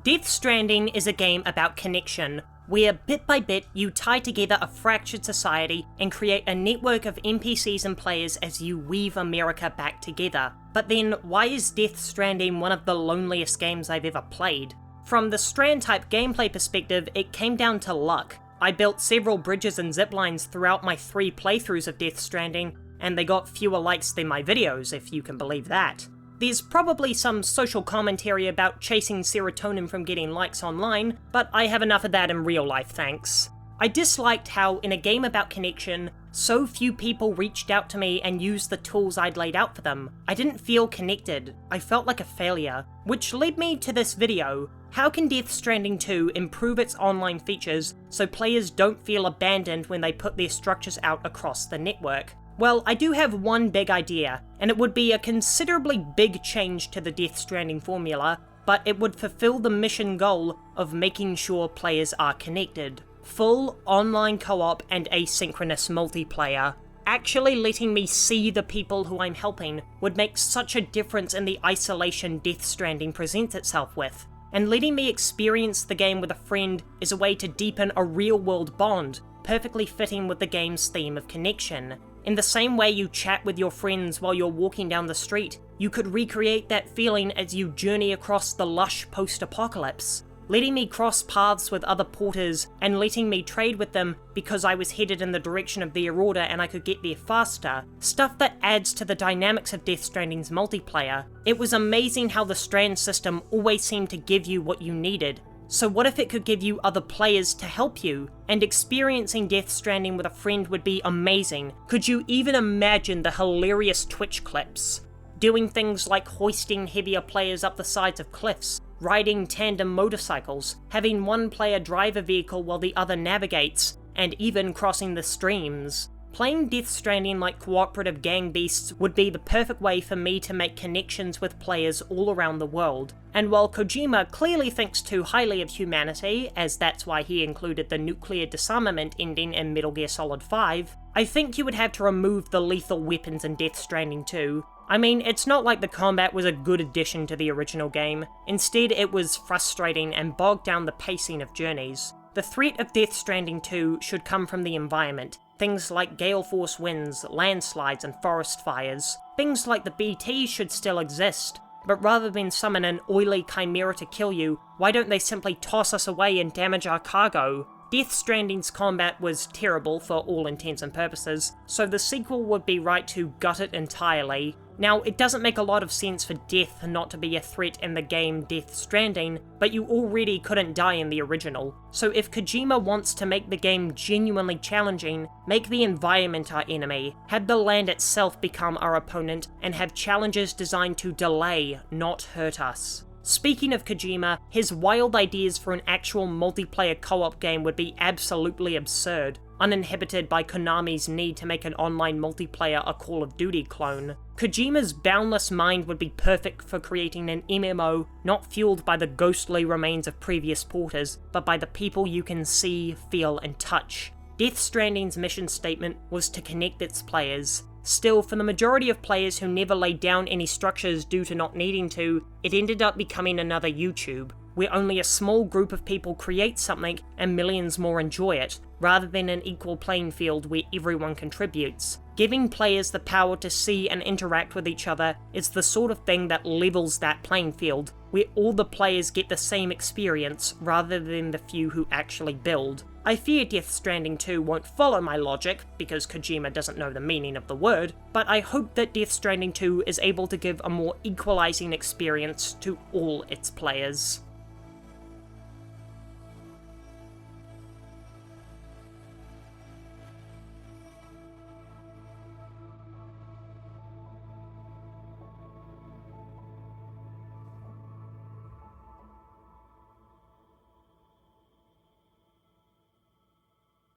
Death Stranding is a game about connection, where bit by bit you tie together a fractured society and create a network of NPCs and players as you weave America back together. But then, why is Death Stranding one of the loneliest games I've ever played? From the Strand-type gameplay perspective, it came down to luck. I built several bridges and ziplines throughout my 3 playthroughs of Death Stranding, and they got fewer likes than my videos, if you can believe that. There's probably some social commentary about chasing serotonin from getting likes online, but I have enough of that in real life, thanks. I disliked how, in a game about connection, so few people reached out to me and used the tools I'd laid out for them. I didn't feel connected. I felt like a failure. Which led me to this video. How can Death Stranding 2 improve its online features so players don't feel abandoned when they put their structures out across the network? Well, I do have one big idea, and it would be a considerably big change to the Death Stranding formula, but it would fulfill the mission goal of making sure players are connected. Full online co-op and asynchronous multiplayer. Actually letting me see the people who I'm helping would make such a difference in the isolation Death Stranding presents itself with. And letting me experience the game with a friend is a way to deepen a real-world bond, perfectly fitting with the game's theme of connection. In the same way you chat with your friends while you're walking down the street, you could recreate that feeling as you journey across the lush post-apocalypse. Letting me cross paths with other porters and letting me trade with them because I was headed in the direction of their order and I could get there faster. Stuff that adds to the dynamics of Death Stranding's multiplayer. It was amazing how the Strand system always seemed to give you what you needed. So what if it could give you other players to help you? And experiencing Death Stranding with a friend would be amazing. Could you even imagine the hilarious Twitch clips? Doing things like hoisting heavier players up the sides of cliffs, riding tandem motorcycles, having one player drive a vehicle while the other navigates, and even crossing the streams. Playing Death Stranding like cooperative gang beasts would be the perfect way for me to make connections with players all around the world. And while Kojima clearly thinks too highly of humanity, as that's why he included the nuclear disarmament ending in Metal Gear Solid 5, I think you would have to remove the lethal weapons in Death Stranding 2. I mean, it's not like the combat was a good addition to the original game. Instead, it was frustrating and bogged down the pacing of journeys. The threat of Death Stranding 2 should come from the environment. Things like gale force winds, landslides, and forest fires. Things like the BTs should still exist, but rather than summon an oily chimera to kill you, why don't they simply toss us away and damage our cargo? Death Stranding's combat was terrible for all intents and purposes, so the sequel would be right to gut it entirely. Now, it doesn't make a lot of sense for death not to be a threat in the game Death Stranding, but you already couldn't die in the original. So if Kojima wants to make the game genuinely challenging, make the environment our enemy, have the land itself become our opponent, and have challenges designed to delay, not hurt us. Speaking of Kojima, his wild ideas for an actual multiplayer co-op game would be absolutely absurd, uninhibited by Konami's need to make an online multiplayer a Call of Duty clone. Kojima's boundless mind would be perfect for creating an MMO not fueled by the ghostly remains of previous porters, but by the people you can see, feel, and touch. Death Stranding's mission statement was to connect its players. Still, for the majority of players who never laid down any structures due to not needing to, it ended up becoming another YouTube, where only a small group of people create something and millions more enjoy it, rather than an equal playing field where everyone contributes. Giving players the power to see and interact with each other is the sort of thing that levels that playing field, where all the players get the same experience rather than the few who actually build. I fear Death Stranding 2 won't follow my logic, because Kojima doesn't know the meaning of the word, but I hope that Death Stranding 2 is able to give a more equalizing experience to all its players.